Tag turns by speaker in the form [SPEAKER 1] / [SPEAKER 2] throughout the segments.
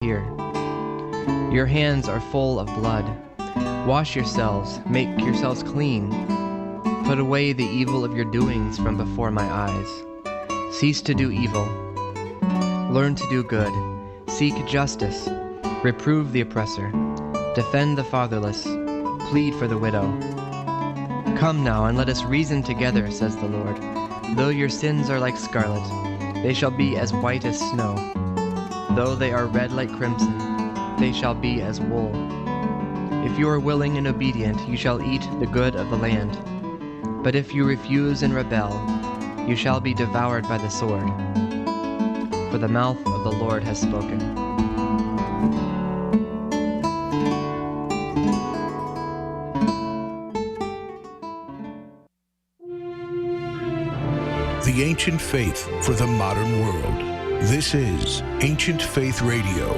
[SPEAKER 1] here. Your hands are full of blood. Wash yourselves, make yourselves clean. Put away the evil of your doings from before my eyes. Cease to do evil. Learn to do good. Seek justice. Reprove the oppressor. Defend the fatherless. Plead for the widow. Come now and let us reason together, says the Lord. Though your sins are like scarlet, they shall be as white as snow. Though they are red like crimson, they shall be as wool. If you are willing and obedient, you shall eat the good of the land. But if you refuse and rebel, you shall be devoured by the sword. For the mouth of the Lord has spoken.
[SPEAKER 2] The ancient faith for the modern world. This is Ancient Faith Radio.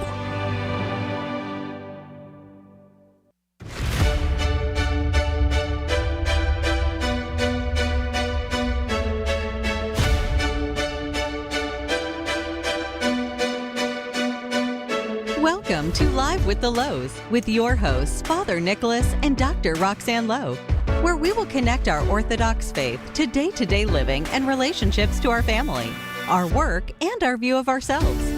[SPEAKER 3] Welcome to Live with the Louhs with your hosts, Father Nicholas and Dr. Roxanne Louh, where we will connect our Orthodox faith to day-to-day living and relationships to our family, our work, and our view of ourselves.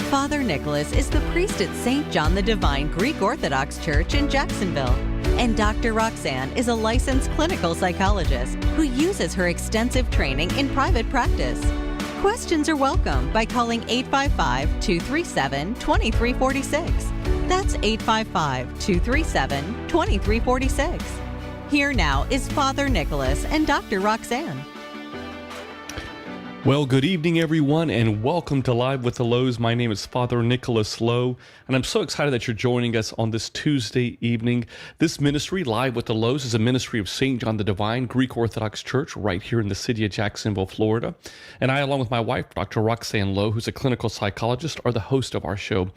[SPEAKER 3] Father Nicholas is the priest at St. John the Divine Greek Orthodox Church in Jacksonville, and Dr. Roxanne is a licensed clinical psychologist who uses her extensive training in private practice. Questions are welcome by calling 855-237-2346. That's 855-237-2346. Here now is Father Nicholas and Dr. Roxanne.
[SPEAKER 4] Well, good evening, everyone, and welcome to Live with the Louhs. My name is Father Nicholas Louh, and I'm so excited that you're joining us on this Tuesday evening. This ministry, Live with the Louhs, is a ministry of St. John the Divine Greek Orthodox Church right here in the city of Jacksonville, Florida. And I, along with my wife, Dr. Roxanne Louh, who's a clinical psychologist, are the host of our show.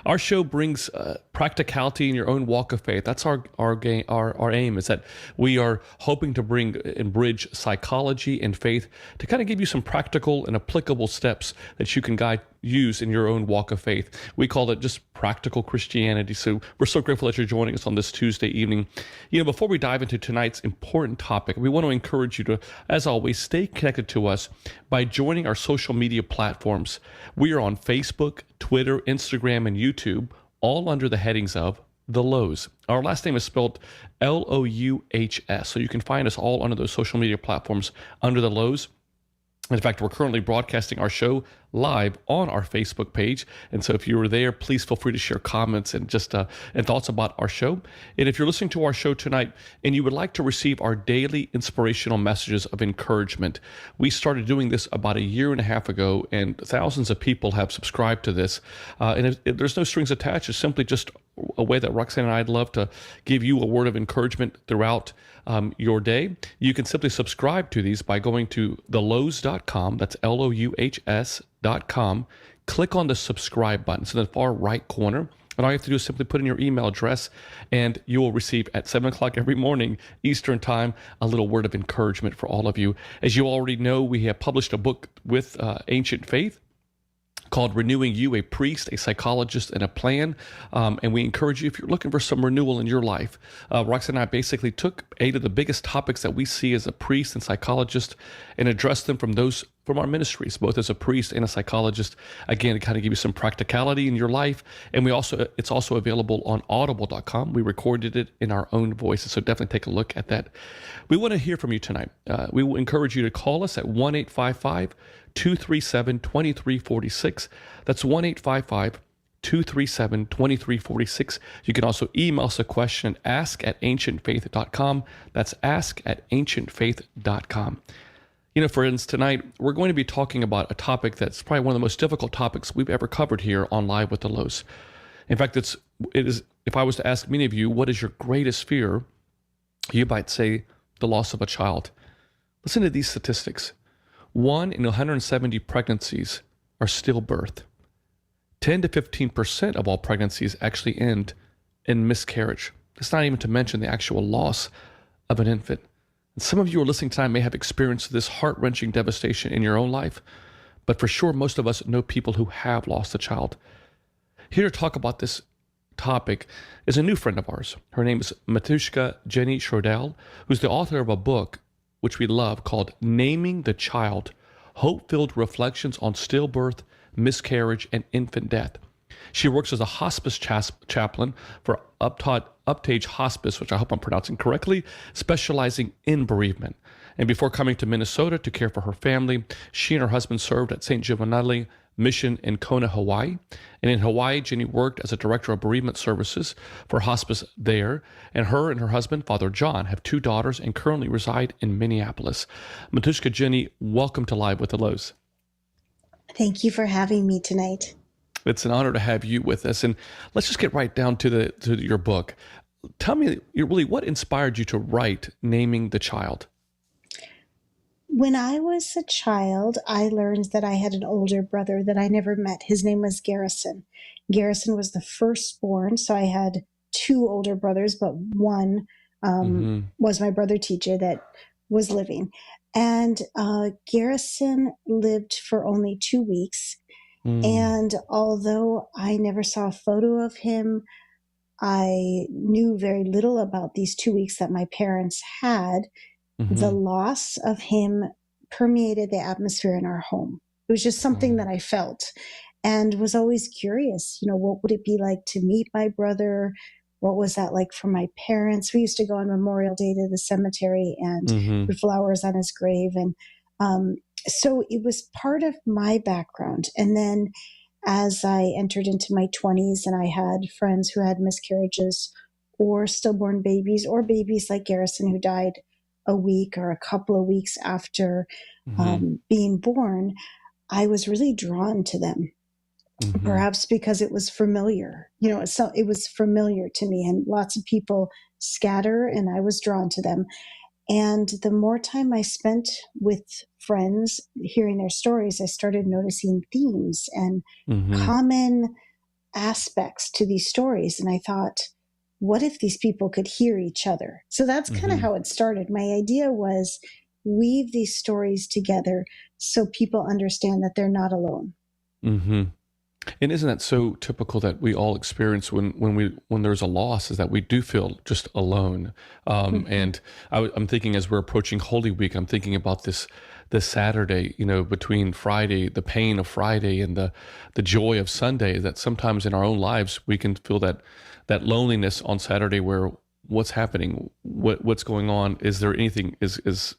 [SPEAKER 4] Our show brings practicality in your own walk of faith. That's our aim, is that we are hoping to bring and bridge psychology and faith to kind of give you some practical and applicable steps that you can use in your own walk of faith. We call it just practical Christianity. So we're so grateful that you're joining us on this Tuesday evening. You know, before we dive into tonight's important topic, we want to encourage you to, as always, stay connected to us by joining our social media platforms. We are on Facebook, Twitter, Instagram, and YouTube, all under the headings of The Louhs. Our last name is spelled Louhs, so you can find us all under those social media platforms under The Louhs. In fact, we're currently broadcasting our show live on our Facebook page. And so if you were there, please feel free to share comments and just and thoughts about our show. And if you're listening to our show tonight and you would like to receive our daily inspirational messages of encouragement, we started doing this about a year and a half ago, and thousands of people have subscribed to this. And there's no strings attached. It's simply just a way that Roxanne and I'd love to give you a word of encouragement throughout your day. You can simply subscribe to these by going to thelouhs.com. That's LOUHS.com. Click on the subscribe button. It's in the far right corner. And all you have to do is simply put in your email address, and you will receive at 7 o'clock every morning Eastern Time a little word of encouragement for all of you. As you already know, we have published a book with Ancient Faith called Renewing You, a Priest, a Psychologist, and a Plan. And we encourage you, if you're looking for some renewal in your life, Roxanne and I basically took 8 of the biggest topics that we see as a priest and psychologist and addressed them from our ministries, both as a priest and a psychologist, again, to kind of give you some practicality in your life. And it's also available on audible.com. We recorded it in our own voices, so definitely take a look at that. We want to hear from you tonight. We will encourage you to call us at 1-855-237-2346. That's 1-855-237-2346. You can also email us a question at ask@ancientfaith.com. That's ask@ancientfaith.com. You know, friends, tonight we're going to be talking about a topic that's probably one of the most difficult topics we've ever covered here on Live with the Louhs. In fact, it is. If I was to ask many of you, what is your greatest fear, you might say the loss of a child. Listen to these statistics. 1 in 170 pregnancies are stillbirth. 10 to 15% of all pregnancies actually end in miscarriage. That's not even to mention the actual loss of an infant. And some of you who are listening tonight may have experienced this heart-wrenching devastation in your own life, but for sure most of us know people who have lost a child. Here to talk about this topic is a new friend of ours. Her name is Matushka Jenny Schroedel, who's the author of a book which we love called Naming the Child, Hope-Filled Reflections on Stillbirth, Miscarriage, and Infant Death. She works as a hospice chaplain for Uptage Hospice, which I hope I'm pronouncing correctly, specializing in bereavement. And before coming to Minnesota to care for her family, she and her husband served at St. Giovanni Mission in Kona, Hawaii. And in Hawaii, Jenny worked as a director of bereavement services for hospice there. And her husband, Father John, have 2 daughters and currently reside in Minneapolis. Matushka Jenny, welcome to Live with the Louhs.
[SPEAKER 5] Thank you for having me tonight.
[SPEAKER 4] It's an honor to have you with us. And let's just get right down to your book. Tell me, really, what inspired you to write Naming the Child?
[SPEAKER 5] When I was a child, I learned that I had an older brother that I never met. His name was Garrison. Garrison was the firstborn, so I had 2 older brothers, but one was my brother TJ that was living. And Garrison lived for only 2 weeks. And although I never saw a photo of him, I knew very little about these 2 weeks that my parents had. The loss of him permeated the atmosphere in our home. It was just something that I felt and was always curious, what would it be like to meet my brother? What was that like for my parents? We used to go on Memorial Day to the cemetery and put flowers on his grave. And so it was part of my background. And then as I entered into my 20s and I had friends who had miscarriages or stillborn babies or babies like Garrison who died a week or a couple of weeks after being born, I was really drawn to them. Perhaps because it was familiar. So it was familiar to me, and lots of people scatter, and I was drawn to them. And the more time I spent with friends hearing their stories, I started noticing themes and common aspects to these stories. And I thought, what if these people could hear each other? So that's kind of how it started. My idea was weave these stories together so people understand that they're not alone.
[SPEAKER 4] And isn't that so typical that we all experience when there's a loss, is that we do feel just alone? And I'm thinking, as we're approaching Holy Week, I'm thinking about this Saturday, between Friday, the pain of Friday and the joy of Sunday, that sometimes in our own lives we can feel that loneliness on Saturday, where what's happening, what's going on, is there anything, is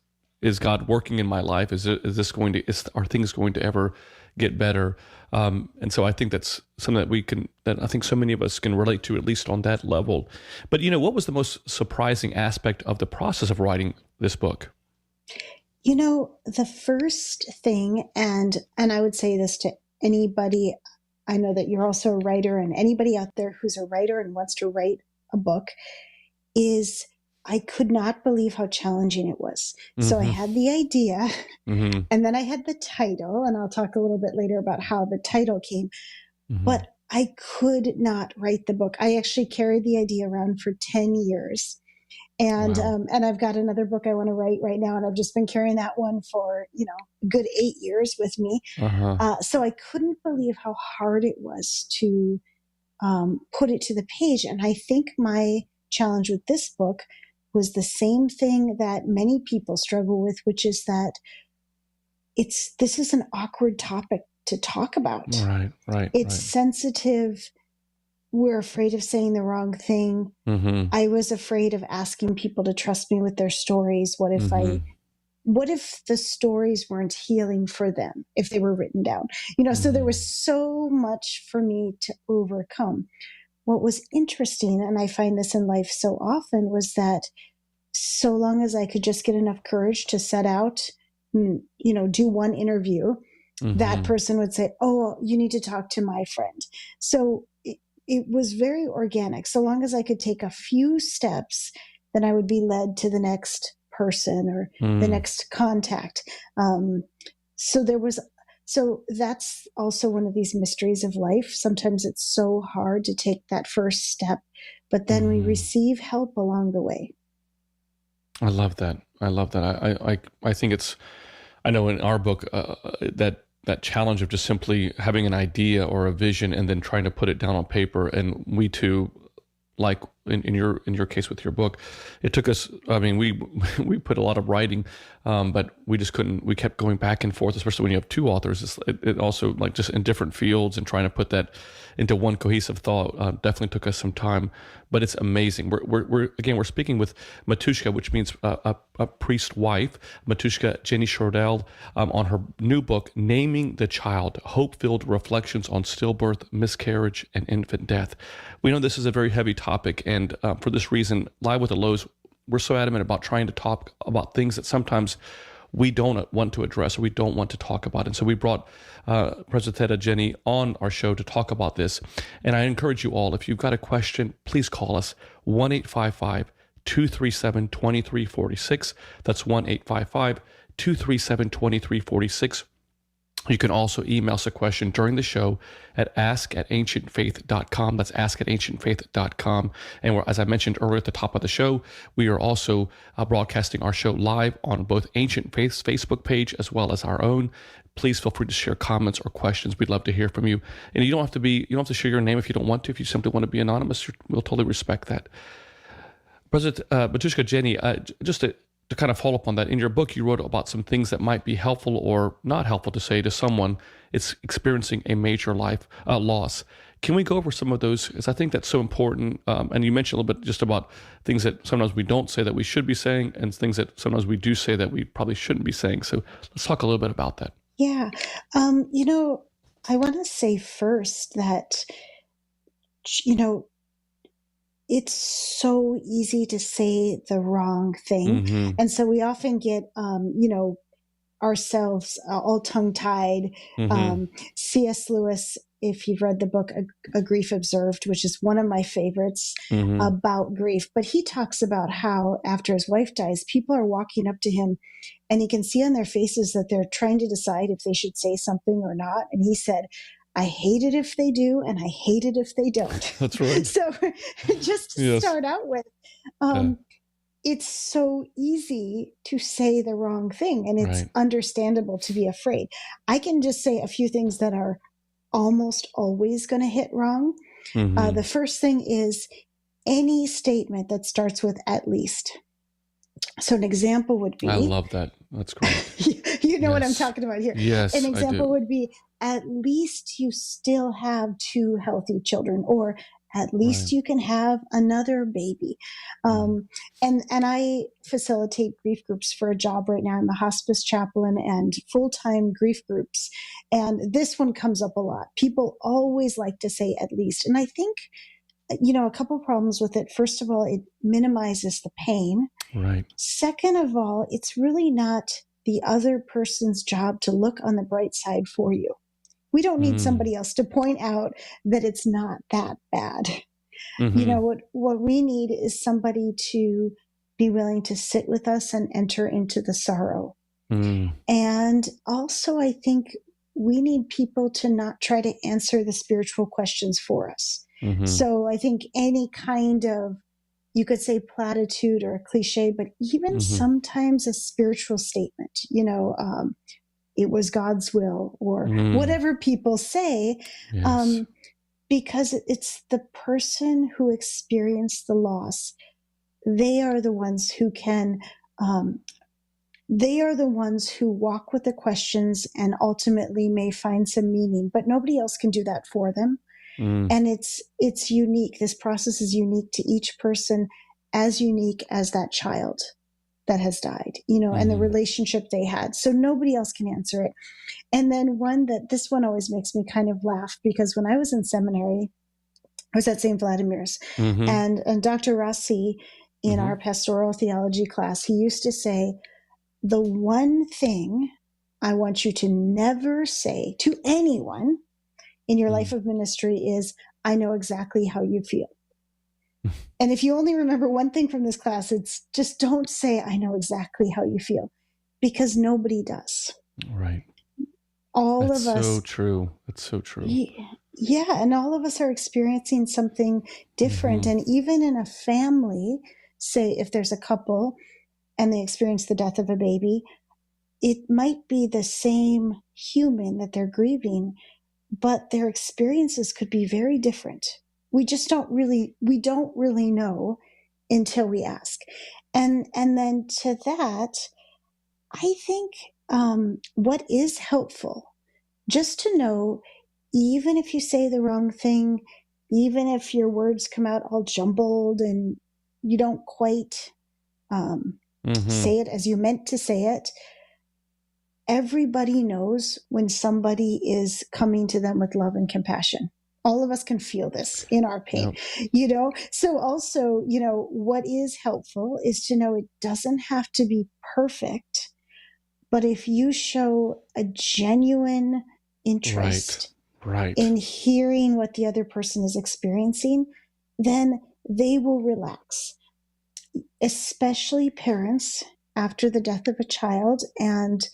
[SPEAKER 4] God working in my life? Are things going to ever get better? And so I think that's something that I think so many of us can relate to, at least on that level. But what was the most surprising aspect of the process of writing this book?
[SPEAKER 5] The first thing, and I would say this to anybody, I know that you're also a writer, and anybody out there who's a writer and wants to write a book, is I could not believe how challenging it was. So I had the idea, and then I had the title, and I'll talk a little bit later about how the title came, but I could not write the book. I actually carried the idea around for 10 years. And and I've got another book I want to write right now, and I've just been carrying that one for a good 8 years with me. So I couldn't believe how hard it was to put it to the page. And I think my challenge with this book was the same thing that many people struggle with, which is that this is an awkward topic to talk about. Right. It's sensitive. We're afraid of saying the wrong thing. I was afraid of asking people to trust me with their stories. What if the stories weren't healing for them, if they were written down? So there was so much for me to overcome. What was interesting, and I find this in life so often, was that so long as I could just get enough courage to set out, do one interview, that person would say, "Oh, you need to talk to my friend." So it was very organic. So long as I could take a few steps, then I would be led to the next person or the next contact. So that's also one of these mysteries of life. Sometimes it's so hard to take that first step, but then we receive help along the way.
[SPEAKER 4] I love that. I think I know in our book that that challenge of just simply having an idea or a vision and then trying to put it down on paper. And we too, like in your case with your book, it took us, I mean, we put a lot of writing, but we just couldn't, we kept going back and forth, especially when you have two authors. It also, like, just in different fields, and trying to put that into one cohesive thought definitely took us some time, but it's amazing. We're speaking with Matushka, which means a priest wife, Matushka Jenny Schroedel, on her new book, Naming the Child: Hope-Filled Reflections on Stillbirth, Miscarriage, and Infant Death. We know this is a very heavy topic, and for this reason, Live with the Louhs, we're so adamant about trying to talk about things that sometimes we don't want to address or we don't want to talk about. And so we brought Presbytera Jenny on our show to talk about this. And I encourage you all, if you've got a question, please call us 1-855-237-2346. That's 1-855-237-2346. You can also email us a question during the show at ask@ancientfaith.com. That's ask@ancientfaith.com. And as I mentioned earlier at the top of the show, we are also broadcasting our show live on both Ancient Faith's Facebook page as well as our own. Please feel free to share comments or questions. We'd love to hear from you. And you don't have to share your name if you don't want to. If you simply want to be anonymous, we'll totally respect that. President Matushka Jenny, just to kind of follow up on that, in your book, you wrote about some things that might be helpful or not helpful to say to someone it's experiencing a major life loss. Can we go over some of those? Because I think that's so important. And you mentioned a little bit just about things that sometimes we don't say that we should be saying, and things that sometimes we do say that we probably shouldn't be saying. So let's talk a little bit about that.
[SPEAKER 5] Yeah. I want to say first that, it's so easy to say the wrong thing.
[SPEAKER 4] Mm-hmm.
[SPEAKER 5] And so we often get, ourselves all tongue-tied.
[SPEAKER 4] Mm-hmm.
[SPEAKER 5] C.S. Lewis, if you've read the book, A Grief Observed, which is one of my favorites
[SPEAKER 4] Mm-hmm.
[SPEAKER 5] about grief, but he talks about how after his wife dies, people are walking up to him and he can see on their faces that they're trying to decide if they should say something or not. And he said, I hate it if they do, and I hate it if they don't.
[SPEAKER 4] That's right.
[SPEAKER 5] So just to
[SPEAKER 4] Yes.
[SPEAKER 5] start out with, it's so easy to say the wrong thing, and it's
[SPEAKER 4] Right.
[SPEAKER 5] understandable to be afraid. I can just say a few things that are almost always going to hit wrong.
[SPEAKER 4] Mm-hmm.
[SPEAKER 5] The first thing is any statement that starts with "at least." So an example would be,
[SPEAKER 4] I love that. That's great.
[SPEAKER 5] you know what I'm
[SPEAKER 4] Yes.
[SPEAKER 5] talking about here.
[SPEAKER 4] Yes,
[SPEAKER 5] An
[SPEAKER 4] I
[SPEAKER 5] example
[SPEAKER 4] do.
[SPEAKER 5] would be, at least you still have 2 healthy children, or at least
[SPEAKER 4] Right.
[SPEAKER 5] you can have another baby. And I facilitate grief groups for a job right now. I'm a hospice chaplain and full-time grief groups. And this one comes up a lot. People always like to say at least. And I think, a couple of problems with it. First of all, it minimizes the pain.
[SPEAKER 4] Right.
[SPEAKER 5] Second of all, it's really not the other person's job to look on the bright side for you. We don't need somebody else to point out that it's not that bad.
[SPEAKER 4] Mm-hmm.
[SPEAKER 5] What we need is somebody to be willing to sit with us and enter into the sorrow.
[SPEAKER 4] Mm.
[SPEAKER 5] And also, I think we need people to not try to answer the spiritual questions for us.
[SPEAKER 4] Mm-hmm.
[SPEAKER 5] So I think any kind of, you could say platitude or a cliche, but even sometimes a spiritual statement, it was God's will, or whatever people say,
[SPEAKER 4] Yes.
[SPEAKER 5] because it's the person who experienced the loss. They are the ones who can, they are the ones who walk with the questions and ultimately may find some meaning, but nobody else can do that for them. And it's unique. This process is unique to each person, as unique as that child that has died, and the relationship they had. So nobody else can answer it. And then this one always makes me kind of laugh, because when I was in seminary, I was at St. Vladimir's, and Dr. Rossi in our pastoral theology class, he used to say, the one thing I want you to never say to anyone in your life of ministry is, I know exactly how you feel. And if you only remember one thing from this class, it's just don't say, I know exactly how you feel, because nobody does.
[SPEAKER 4] Right.
[SPEAKER 5] That's
[SPEAKER 4] of us.
[SPEAKER 5] So
[SPEAKER 4] true. That's so true.
[SPEAKER 5] Yeah. And all of us are experiencing something different. And even in a family, say if there's a couple and they experience the death of a baby, it might be the same human, that they're grieving, but their experiences could be very different. We don't really know until we ask. And then to that, I think what is helpful, just to know, even if you say the wrong thing, even if your words come out all jumbled and you don't quite say it as you meant to say it, everybody knows when somebody is coming to them with love and compassion. All of us can feel this in our pain, So also, what is helpful is to know it doesn't have to be perfect, but if you show a genuine interest in hearing what the other person is experiencing, then they will relax. Especially parents after the death of a child, and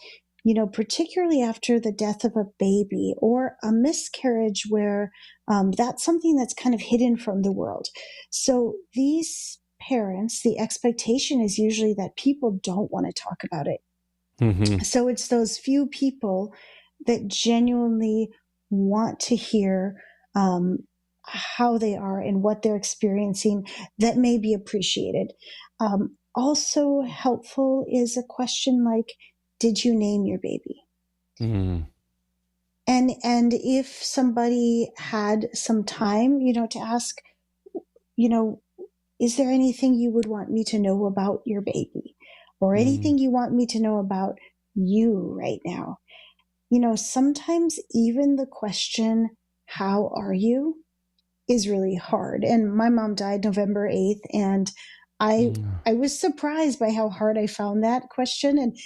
[SPEAKER 5] particularly after the death of a baby or a miscarriage, where that's something that's kind of hidden from the world. So these parents, the expectation is usually that people don't want to talk about it. So it's those few people that genuinely want to hear how they are and what they're experiencing that may be appreciated. Also helpful is a question like, did you name your baby? And if somebody had some time, to ask, is there anything you would want me to know about your baby? Or anything you want me to know about you right now? Sometimes even the question, how are you, is really hard. And my mom died November 8th, and I was surprised by how hard I found that question. And,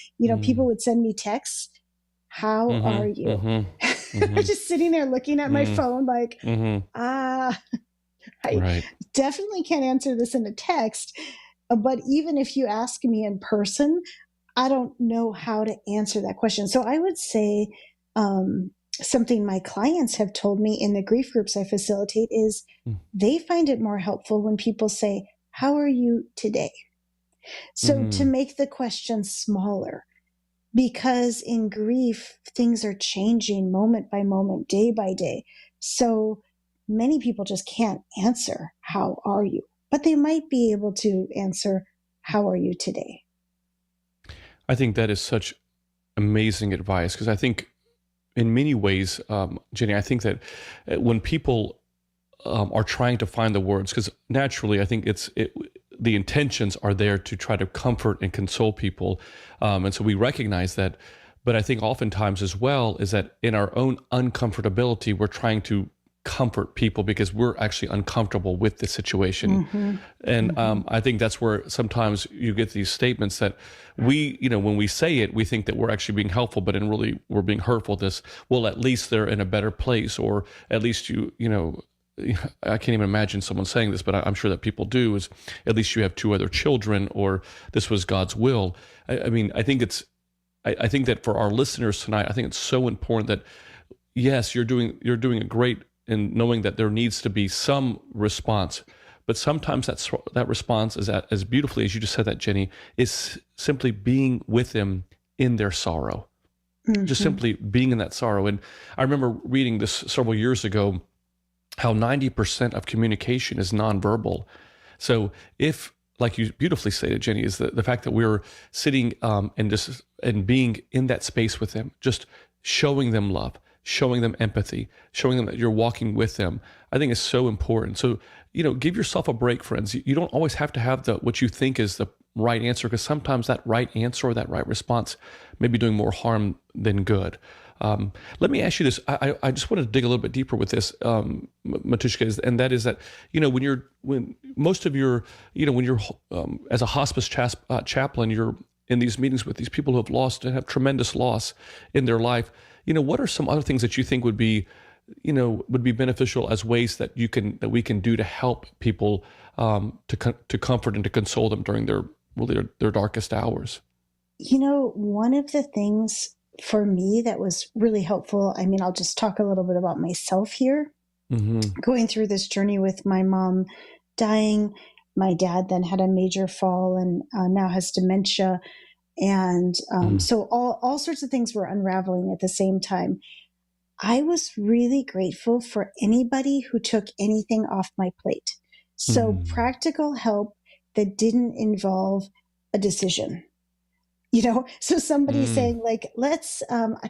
[SPEAKER 5] people would send me texts, how are you? I was just sitting there looking at my phone like, I definitely can't answer this in a text. But even if you ask me in person, I don't know how to answer that question. So I would say something my clients have told me in the grief groups I facilitate is they find it more helpful when people say, how are you today? So to make the question smaller, because in grief, things are changing moment by moment, day by day. So many people just can't answer, how are you? But they might be able to answer, how are you today?
[SPEAKER 4] I think that is such amazing advice, because I think in many ways, Jenny, I think that when people are trying to find the words, because naturally I think the intentions are there to try to comfort and console people. And so we recognize that. But I think oftentimes as well is that in our own uncomfortability, we're trying to comfort people because we're actually uncomfortable with the situation. And I think that's where sometimes you get these statements that we, when we say it, we think that we're actually being helpful, but in really we're being hurtful. Well, at least they're in a better place, or at least I can't even imagine someone saying this, but I'm sure that people do, is at least you have 2 other children, or this was God's will. I mean, I think that for our listeners tonight, I think it's so important that, yes, you're doing a great in knowing that there needs to be some response, but sometimes that response is as beautifully as you just said that, Jenny, is simply being with them in their sorrow, just simply being in that sorrow. And I remember reading this several years ago, how 90% of communication is nonverbal. So if, like you beautifully stated, Jenny, is the fact that we're sitting and being in that space with them, just showing them love, showing them empathy, showing them that you're walking with them, I think is so important. So, give yourself a break, friends. You don't always have to have what you think is the right answer, because sometimes that right answer or that right response may be doing more harm than good. Let me ask you this. I just want to dig a little bit deeper with this, Matushka, and that is that, when most of your, when you're as a hospice chaplain, you're in these meetings with these people who have lost and have tremendous loss in their life. What are some other things that you think would be beneficial as ways that we can do to help people to comfort and to console them during their darkest hours?
[SPEAKER 5] One of the things for me that was really helpful, I'll just talk a little bit about myself here. Going through this journey with my mom dying, my dad then had a major fall and now has dementia. And so all sorts of things were unraveling at the same time. I was really grateful for anybody who took anything off my plate. So practical help that didn't involve a decision. So somebody saying like,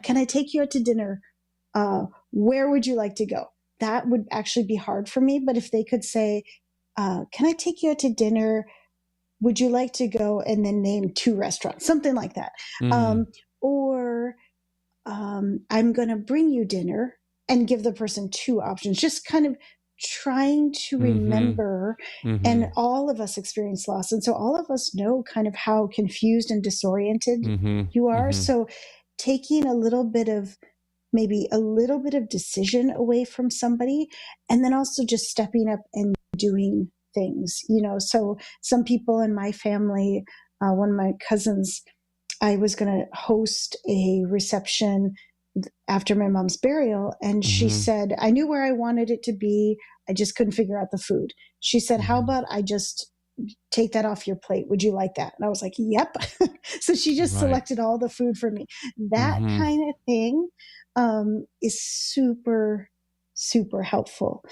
[SPEAKER 5] can I take you out to dinner? Where would you like to go? That would actually be hard for me. But if they could say, can I take you out to dinner? Would you like to go and then name 2 restaurants, something like that. Or I'm going to bring you dinner and give the person 2 options, just kind of trying to remember. And all of us experience loss. And so all of us know kind of how confused and disoriented you are. So taking maybe a little bit of decision away from somebody, and then also just stepping up and doing things, so some people in my family, one of my cousins, I was going to host a reception after my mom's burial. And she said, I knew where I wanted it to be. I just couldn't figure out the food. She said, how about I just take that off your plate? Would you like that? And I was like, yep. So she just selected all the food for me. That kind of thing is super, super helpful.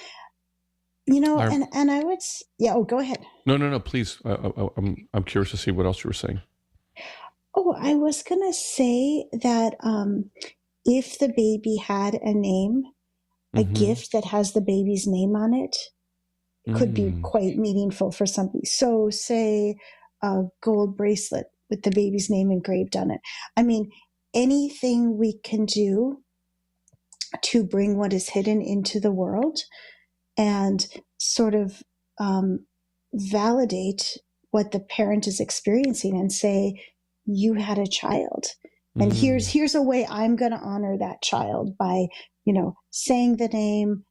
[SPEAKER 5] And I would, go ahead.
[SPEAKER 4] No, please. I'm curious to see what else you were saying.
[SPEAKER 5] Oh, I was going to say that if the baby had a name, a gift that has the baby's name on it, could be quite meaningful for somebody. So say a gold bracelet with the baby's name engraved on it. I mean, anything we can do to bring what is hidden into the world and sort of validate what the parent is experiencing and say, you had a child. And here's a way I'm going to honor that child by, saying the name,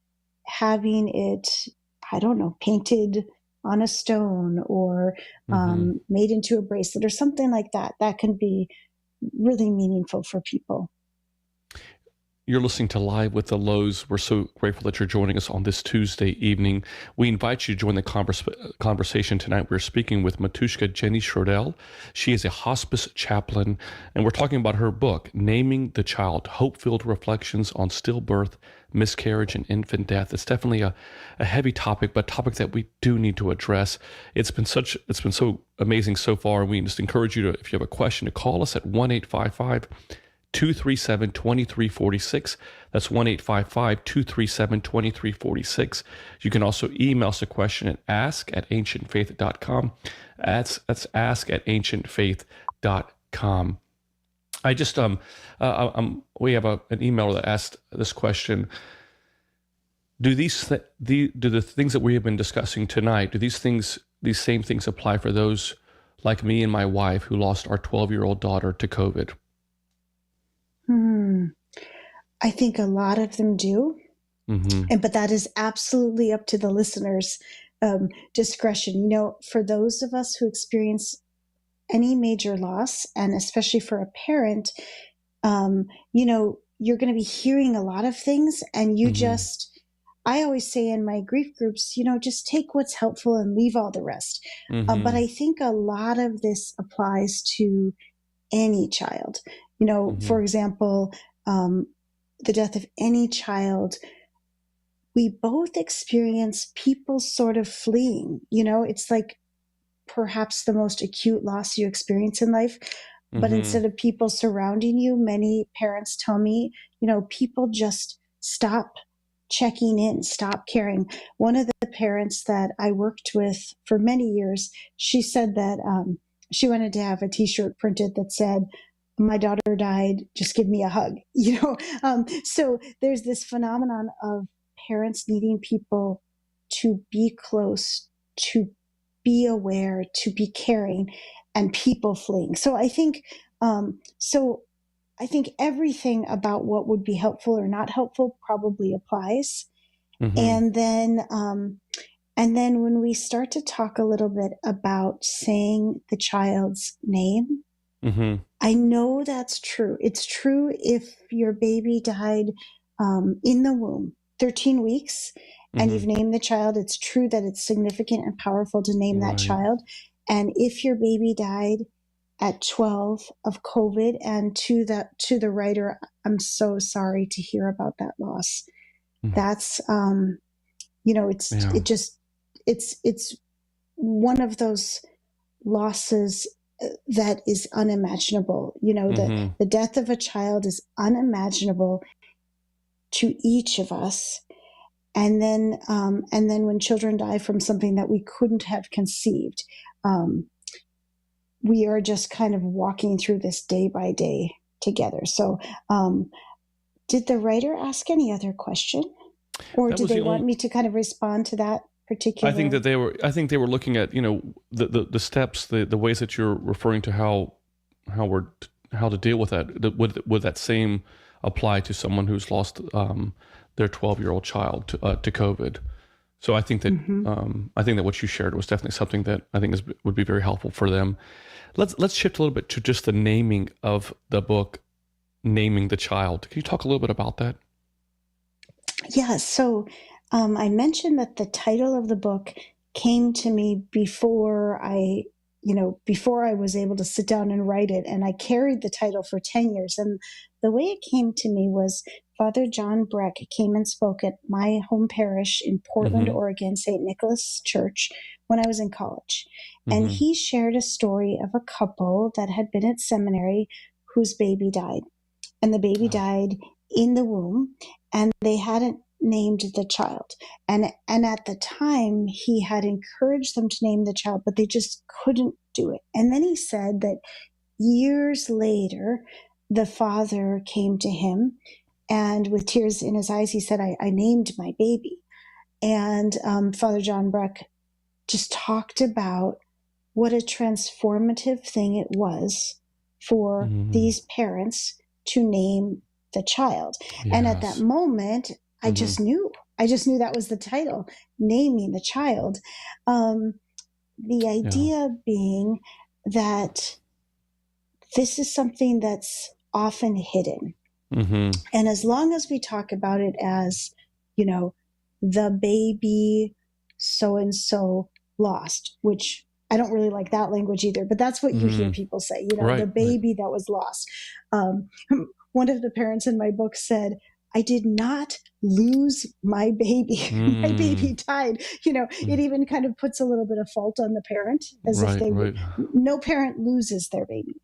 [SPEAKER 5] having it, I don't know, painted on a stone or made into a bracelet or something like that. That can be really meaningful for people.
[SPEAKER 4] You're listening to Live with the Louhs. We're so grateful that you're joining us on this Tuesday evening. We invite you to join the conversation tonight. We're speaking with Matushka Jenny Schroedel. She is a hospice chaplain, and we're talking about her book, Naming the Child, Hope-Filled Reflections on Stillbirth, Miscarriage, and Infant Death. It's definitely a heavy topic, but a topic that we do need to address. It's been so amazing so far, and we just encourage you to, if you have a question, to call us at 1-855-237-2346. That's 1-855-237-2346. You can also email us a question at ask@ancientfaith.com. That's ask@ancientfaith.com. I just we have an emailer that asked this question: Do the things that we have been discussing tonight, do these same things apply for those like me and my wife who lost our 12-year-old daughter to COVID?
[SPEAKER 5] I think a lot of them do, but that is absolutely up to the listener's discretion. For those of us who experience any major loss, and especially for a parent, you're going to be hearing a lot of things, and you I always say in my grief groups, just take what's helpful and leave all the rest. But I think a lot of this applies to any child. For example, the death of any child, we both experience people sort of fleeing. It's like perhaps the most acute loss you experience in life. But instead of people surrounding you, many parents tell me, people just stop checking in, stop caring. One of the parents that I worked with for many years, she said that she wanted to have a T-shirt printed that said, my daughter died, just give me a hug. So there's this phenomenon of parents needing people to be close, to be aware, to be caring, and people fleeing. So I think everything about what would be helpful or not helpful probably applies. And then when we start to talk a little bit about saying the child's name, I know that's true. It's true if your baby died in the womb, 13 weeks, and you've named the child. It's true that it's significant and powerful to name that child. And if your baby died at 12 of COVID. And to the writer, I'm so sorry to hear about that loss. That's, it's one of those losses that is unimaginable. The death of a child is unimaginable to each of us. And then when children die from something that we couldn't have conceived, we are just kind of walking through this day by day together. So, did the writer ask any other question, or did they want me to kind of respond to that particular?
[SPEAKER 4] I think they were looking at, the steps, the ways that you're referring to how to deal with that. Would that same apply to someone who's lost their 12-year-old child to COVID? So I think that what you shared was definitely something that I think would be very helpful for them. Let's shift a little bit to just the naming of the book, Naming the Child. Can you talk a little bit about that?
[SPEAKER 5] Yeah. So I mentioned that the title of the book came to me before I was able to sit down and write it. And I carried the title for 10 years. And the way it came to me was Father John Breck came and spoke at my home parish in Portland, Oregon, St. Nicholas Church, when I was in college. And he shared a story of a couple that had been at seminary whose baby died. And the baby died in the womb, and they hadn't named the child. And at the time, he had encouraged them to name the child, but they just couldn't do it. And then he said that years later, the father came to him, and with tears in his eyes, he said, I named my baby. And Father John Breck just talked about what a transformative thing it was for these parents to name the child. Yes. And at that moment, I just knew that was the title, Naming the Child. The idea being that this is something that's often hidden. And as long as we talk about it as, the baby so-and-so lost, which I don't really like that language either, but that's what you hear people say, the baby that was lost. One of the parents in my book said, I did not lose my baby. My baby died. It even kind of puts a little bit of fault on the parent, as if they would. No parent loses their baby.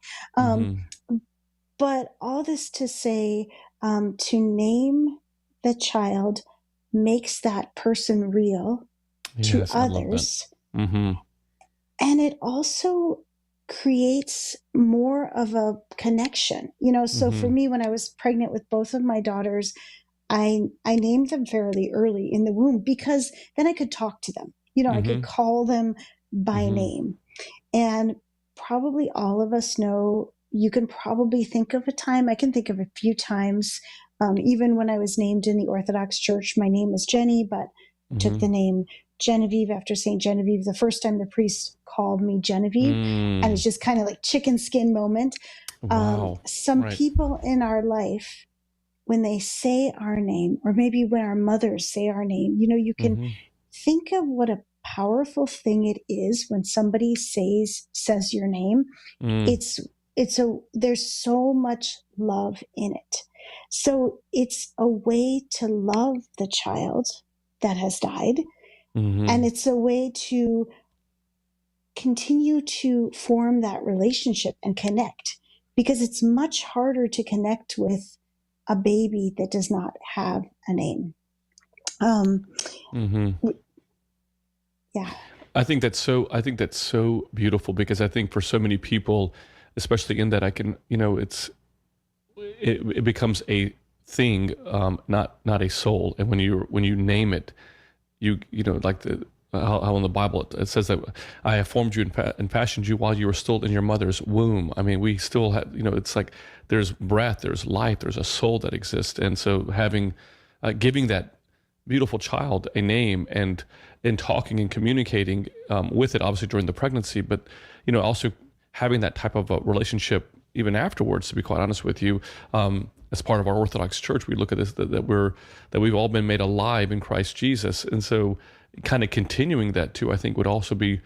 [SPEAKER 5] But all this to say, to name the child makes that person real to others. And it also creates more of a connection. So for me, when I was pregnant with both of my daughters, I named them fairly early in the womb, because then I could talk to them. I could call them by name. And probably all of us know, you can probably think of a time, I can think of a few times, even when I was named in the Orthodox Church. My name is Jenny, but took the name Genevieve after St. Genevieve. The first time the priest called me Genevieve, and it's just kind of like chicken skin moment. Some people in our life, when they say our name, or maybe when our mothers say our name, you can think of what a powerful thing it is when somebody says your name. There's so much love in it. So it's a way to love the child that has died. And it's a way to continue to form that relationship and connect, because it's much harder to connect with a baby that does not have a name. Yeah.
[SPEAKER 4] I think that's so beautiful, because I think for so many people, especially in that it becomes a thing, not a soul. And when you name it, like how in the Bible it says that I have formed you and fashioned you while you were still in your mother's womb. I mean, we still have, it's like there's breath, there's life, there's a soul that exists. And so giving that beautiful child a name and talking and communicating with it, obviously during the pregnancy, but also having that type of a relationship even afterwards, to be quite honest with you. As part of our Orthodox Church, we look at this, that we've all been made alive in Christ Jesus. And so kind of continuing that too, I think would also be,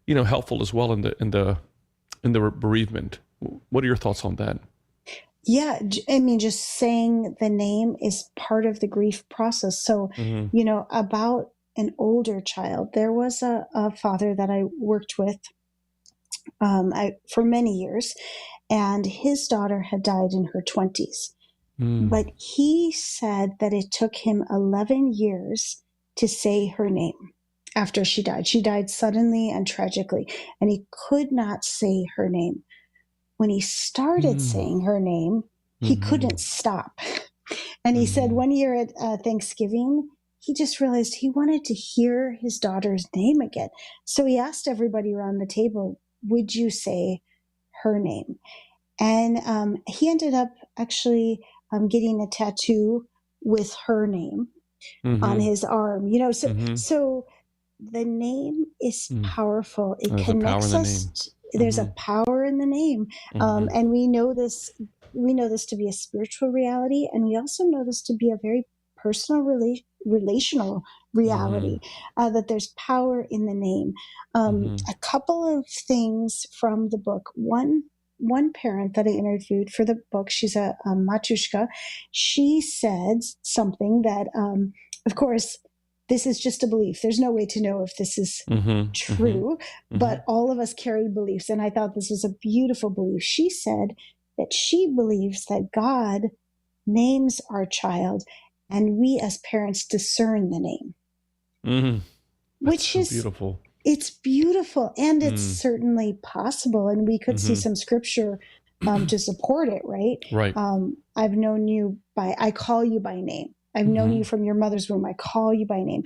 [SPEAKER 4] helpful as well in the in the bereavement. What are your thoughts on that?
[SPEAKER 5] Yeah, I mean, just saying the name is part of the grief process. So, about an older child, there was a father that I worked with for many years, and his daughter had died in her 20s. But he said that it took him 11 years to say her name after she died. She died suddenly and tragically, and he could not say her name. When he started saying her name, he couldn't stop. And he said one year at Thanksgiving, he just realized he wanted to hear his daughter's name again. So he asked everybody around the table, would you say her name? And he ended up actually getting a tattoo with her name on his arm. So the name is powerful. It
[SPEAKER 4] There's
[SPEAKER 5] connects us. There's a power in the name. And we know this to be a spiritual reality. And we also know this to be a very personal, relational reality, that there's power in the name. A couple of things from the book. One parent that I interviewed for the book, she's a Matushka, she said something that, of course, this is just a belief. There's no way to know if this is true, but all of us carry beliefs. And I thought this was a beautiful belief. She said that she believes that God names our child and we as parents discern the name, which is
[SPEAKER 4] beautiful.
[SPEAKER 5] It's beautiful, and it's certainly possible. And we could see some scripture to support it, right?
[SPEAKER 4] Right.
[SPEAKER 5] I've known you I call you by name. I've known you from your mother's womb. I call you by name.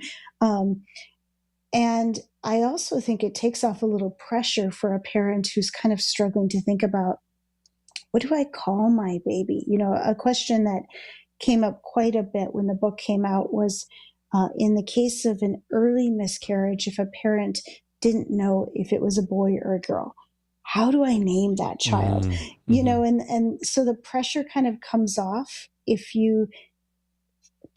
[SPEAKER 5] And I also think it takes off a little pressure for a parent who's kind of struggling to think about, what do I call my baby? A question that came up quite a bit when the book came out was, in the case of an early miscarriage, if a parent didn't know if it was a boy or a girl, how do I name that child? And so the pressure kind of comes off if you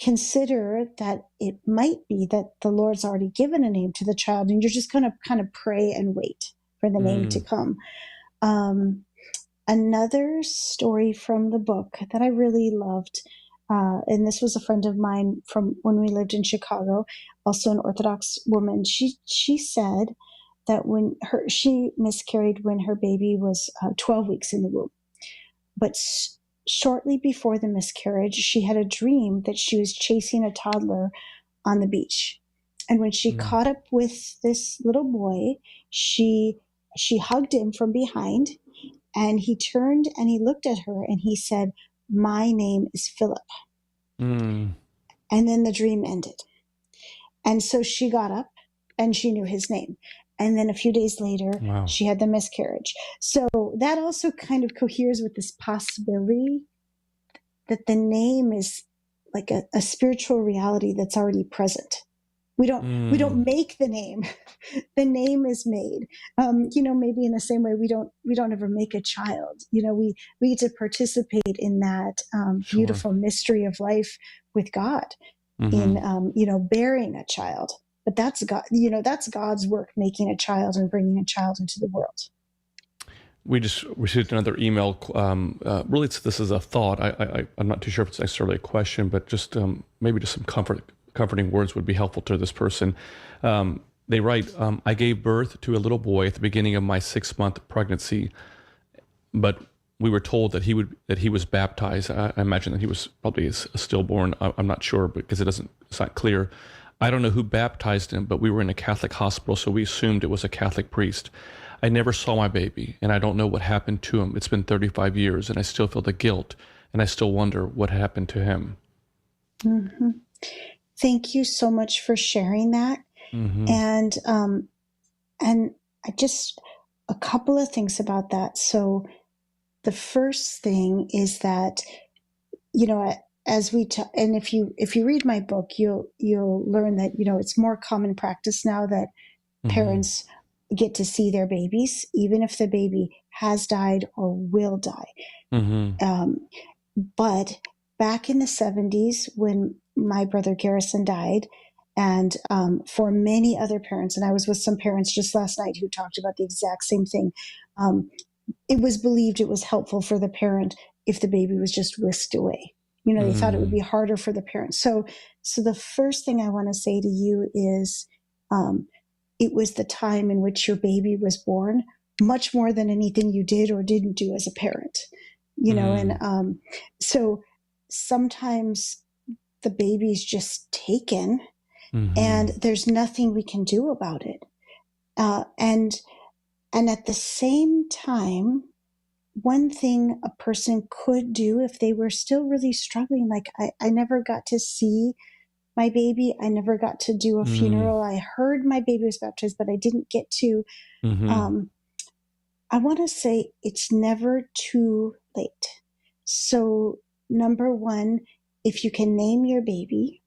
[SPEAKER 5] consider that it might be that the Lord's already given a name to the child and you're just going to kind of pray and wait for the name to come. Another story from the book that I really loved, and this was a friend of mine from when we lived in Chicago, also an Orthodox woman. She said that when she miscarried when her baby was 12 weeks in the womb, but shortly before the miscarriage, she had a dream that she was chasing a toddler on the beach, and when she caught up with this little boy, she hugged him from behind, and he turned and he looked at her and he said, "My name is Philip." And then the dream ended. And so she got up and she knew his name. And then a few days later, she had the miscarriage. So that also kind of coheres with this possibility that the name is like a spiritual reality that's already present. We don't make the name. The name is made. Maybe in the same way we don't ever make a child. We get to participate in that beautiful mystery of life with God in bearing a child. But that's God. That's God's work, making a child and bringing a child into the world.
[SPEAKER 4] We just received another email. Really, this is a thought. I'm not too sure if it's necessarily a question, but just maybe just some comforting words would be helpful to this person. They write, I gave birth to a little boy at the beginning of my 6-month pregnancy, but we were told that he was baptized. I imagine that he was probably a stillborn. I'm not sure because it's not clear. I don't know who baptized him, but we were in a Catholic hospital, so we assumed it was a Catholic priest. I never saw my baby, and I don't know what happened to him. It's been 35 years, and I still feel the guilt, and I still wonder what happened to him.
[SPEAKER 5] Thank you so much for sharing that. And I just, a couple of things about that. So the first thing is that, as and if you read my book, you'll learn that, it's more common practice now that parents get to see their babies, even if the baby has died or will die. But back in the 70s, when my brother Garrison died, and for many other parents, and I was with some parents just last night who talked about the exact same thing, it was believed it was helpful for the parent if the baby was just whisked away. They thought it would be harder for the parent. So the first thing I want to say to you is, it was the time in which your baby was born, much more than anything you did or didn't do as a parent, and so sometimes the baby's just taken and there's nothing we can do about it. And at the same time, one thing a person could do if they were still really struggling, like I never got to see my baby. I never got to do a funeral. I heard my baby was baptized, but I didn't get to. I want to say it's never too late. So number one, if you can name your baby,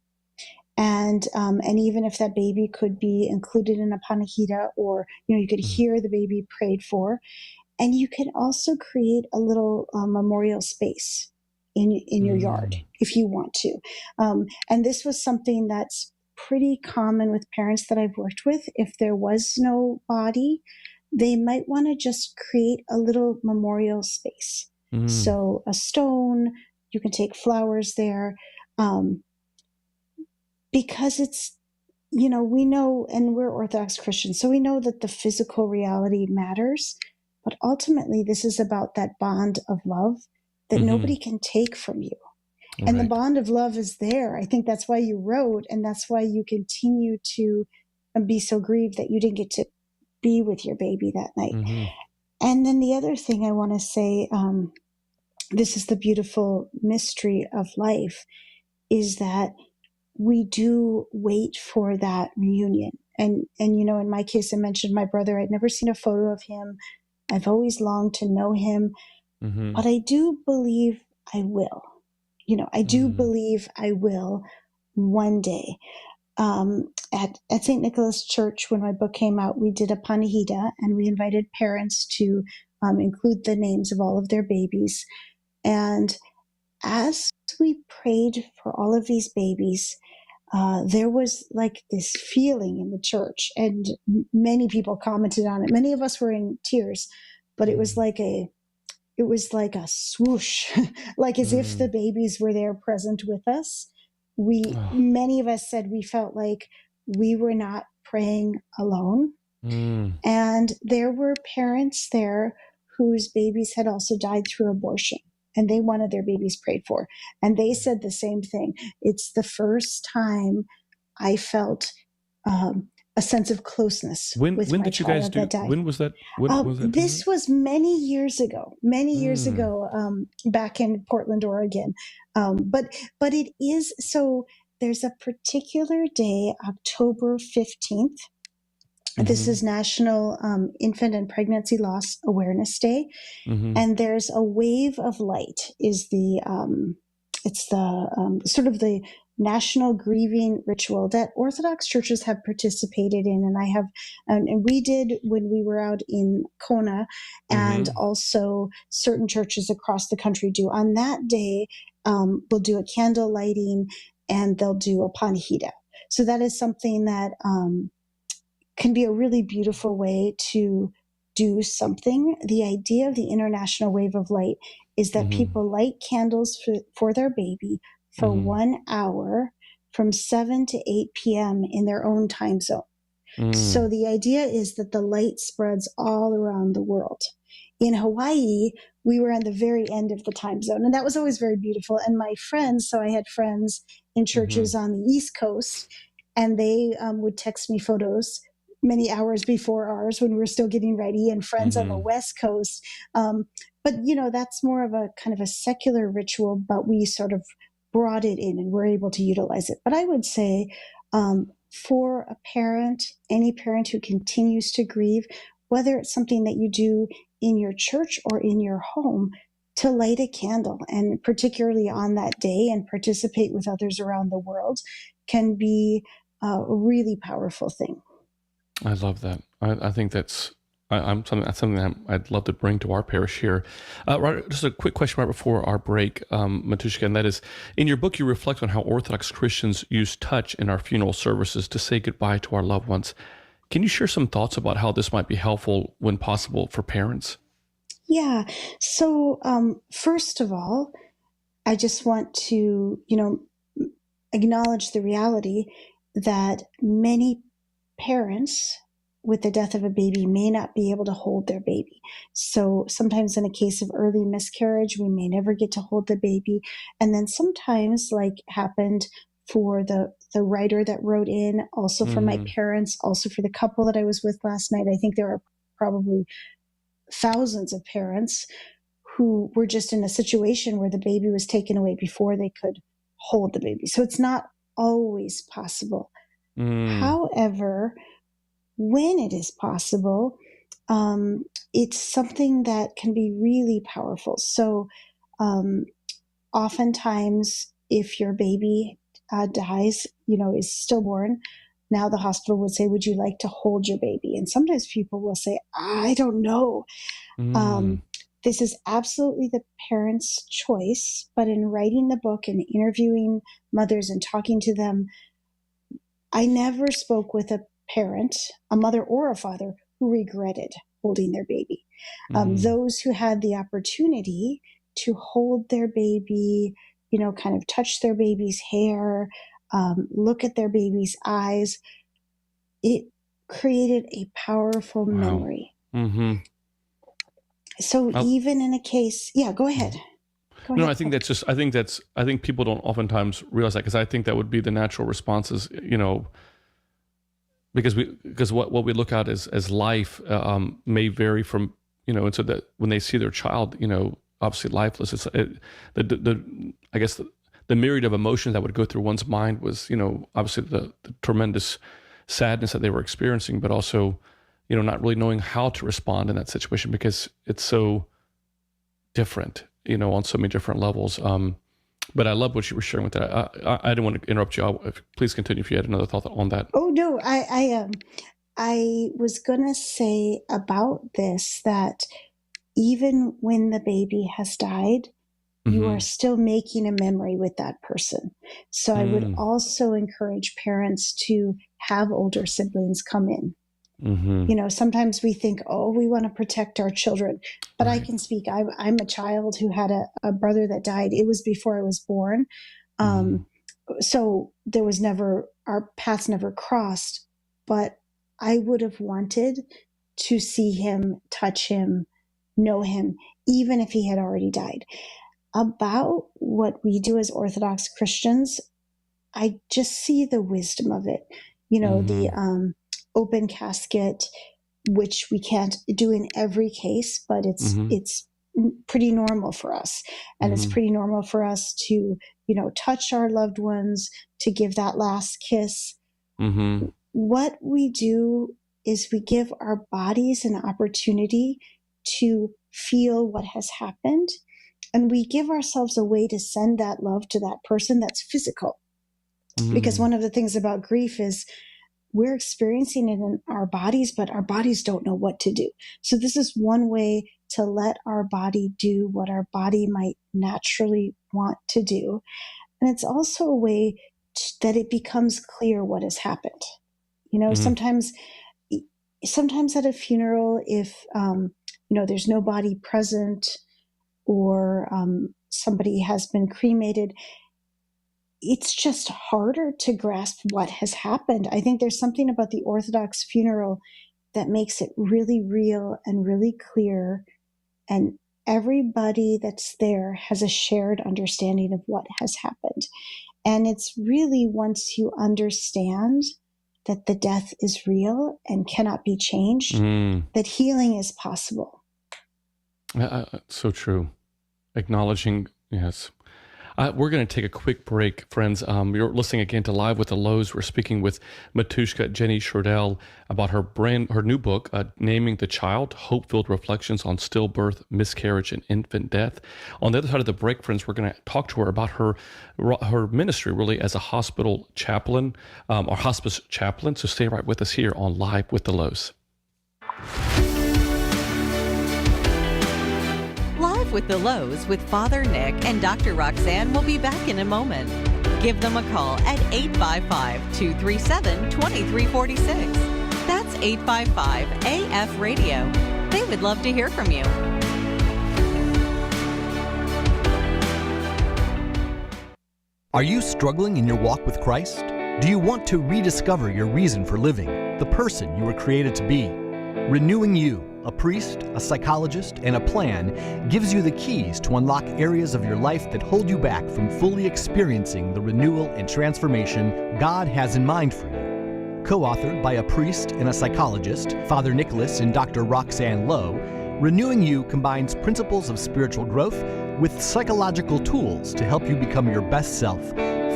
[SPEAKER 5] and even if that baby could be included in a panihida, or you could hear the baby prayed for, and you can also create a little memorial space in your yard if you want to. And this was something that's pretty common with parents that I've worked with. If there was no body, they might want to just create a little memorial space. So a stone, you can take flowers there, because it's, we know, and we're Orthodox Christians, so we know that the physical reality matters, but ultimately this is about that bond of love that nobody can take from you. And the bond of love is there. I think that's why you wrote, and that's why you continue to be so grieved that you didn't get to be with your baby that night. And then the other thing I want to say, this is the beautiful mystery of life, is that we do wait for that reunion. And in my case, I mentioned my brother. I'd never seen a photo of him. I've always longed to know him, but I do believe I will. I do believe I will one day. At St. Nicholas Church, when my book came out, we did a panihida, and we invited parents to include the names of all of their babies. And as we prayed for all of these babies, there was like this feeling in the church, and many people commented on it. Many of us were in tears, but it was like a swoosh, like as if the babies were there present with us. Many of us said we felt like we were not praying alone. And there were parents there whose babies had also died through abortion, and they wanted their babies prayed for. And they said the same thing. It's the first time I felt a sense of closeness with my
[SPEAKER 4] when did you guys
[SPEAKER 5] child
[SPEAKER 4] do
[SPEAKER 5] that died.
[SPEAKER 4] when was that when was that
[SPEAKER 5] This was many years ago, back in Portland, Oregon. But it is, so there's a particular day, October 15th. This is National Infant and Pregnancy Loss Awareness Day. And there's a wave of light is it's the sort of the national grieving ritual that Orthodox churches have participated in. And I have, and we did when we were out in Kona, and also certain churches across the country do. On that day, we'll do a candle lighting, and they'll do a panihida. So that is something that can be a really beautiful way to do something. The idea of the International Wave of Light is that people light candles for their baby for 1 hour from 7 to 8 p.m. in their own time zone. So the idea is that the light spreads all around the world. In Hawaii, we were on the very end of the time zone, and that was always very beautiful. And my friends, so I had friends in churches on the East Coast, and they would text me photos many hours before ours when we were still getting ready, and friends on the West Coast. But, that's more of a kind of a secular ritual, but we sort of brought it in and were able to utilize it. But I would say for a parent, any parent who continues to grieve, whether it's something that you do in your church or in your home, to light a candle, and particularly on that day, and participate with others around the world, can be a really powerful thing.
[SPEAKER 4] I love that. I think that's something that I'd love to bring to our parish here. Right, just a quick question right before our break, Matushka, and that is, in your book, you reflect on how Orthodox Christians use touch in our funeral services to say goodbye to our loved ones. Can you share some thoughts about how this might be helpful when possible for parents?
[SPEAKER 5] Yeah. So, first of all, I just want to, acknowledge the reality that many parents with the death of a baby may not be able to hold their baby. So sometimes in a case of early miscarriage, we may never get to hold the baby. And then sometimes, like happened for the writer that wrote in, also for my parents, also for the couple that I was with last night, I think there are probably thousands of parents who were just in a situation where the baby was taken away before they could hold the baby. So it's not always possible. However, when it is possible, it's something that can be really powerful. So oftentimes, if your baby dies, is stillborn, now the hospital would say, would you like to hold your baby? And sometimes people will say, I don't know. This is absolutely the parent's choice. But in writing the book and interviewing mothers and talking to them, I never spoke with a parent, a mother or a father, who regretted holding their baby. Those who had the opportunity to hold their baby, kind of touch their baby's hair, look at their baby's eyes, it created a powerful memory. So even in a case, go ahead.
[SPEAKER 4] No, I think I think people don't oftentimes realize that, because I think that would be the natural responses, because what we look at as life may vary from, and so that when they see their child, obviously lifeless, I guess the myriad of emotions that would go through one's mind was, obviously the tremendous sadness that they were experiencing, but also, not really knowing how to respond in that situation because it's so different, on so many different levels. But I love what you were sharing with that. I didn't want to interrupt you. Please continue if you had another thought on that.
[SPEAKER 5] Oh no, I was gonna say about this that even when the baby has died, you are still making a memory with that person. So I would also encourage parents to have older siblings come in. Sometimes we think, we want to protect our children, but I can speak. I'm a child who had a brother that died. It was before I was born. So there was our paths never crossed, but I would have wanted to see him, touch him, know him, even if he had already died. About what we do as Orthodox Christians, I just see the wisdom of it. The open casket, which we can't do in every case, but it's pretty normal for us. And it's pretty normal for us to, touch our loved ones, to give that last kiss. What we do is we give our bodies an opportunity to feel what has happened. And we give ourselves a way to send that love to that person that's physical. Because one of the things about grief is we're experiencing it in our bodies, but our bodies don't know what to do. So this is one way to let our body do what our body might naturally want to do. And it's also a way that it becomes clear what has happened. Sometimes at a funeral, if, there's no body present or somebody has been cremated, it's just harder to grasp what has happened. I think there's something about the Orthodox funeral that makes it really real and really clear. And everybody that's there has a shared understanding of what has happened. And it's really, once you understand that the death is real and cannot be changed, that healing is possible.
[SPEAKER 4] So true. Acknowledging, yes. We're going to take a quick break, friends. You're listening again to Live with the Louhs. We're speaking with Matushka Jenny Schroedel about her new book, Naming the Child, Hope-Filled Reflections on Stillbirth, Miscarriage, and Infant Death. On the other side of the break, friends, we're going to talk to her about her ministry, really, as a hospital chaplain, or hospice chaplain. So stay right with us here on Live with the Louhs.
[SPEAKER 3] Live with the Louhs with Father Nick and Dr. Roxanne will be back in a moment. Give them a call at 855-237-2346. That's 855-AF-RADIO. They would love to hear from you.
[SPEAKER 6] Are you struggling in your walk with Christ? Do you want to rediscover your reason for living, the person you were created to be? Renewing You, a priest, a psychologist, and a plan gives you the keys to unlock areas of your life that hold you back from fully experiencing the renewal and transformation God has in mind for you. Co-authored by a priest and a psychologist, Father Nicholas and Dr. Roxanne Louh, Renewing You combines principles of spiritual growth with psychological tools to help you become your best self,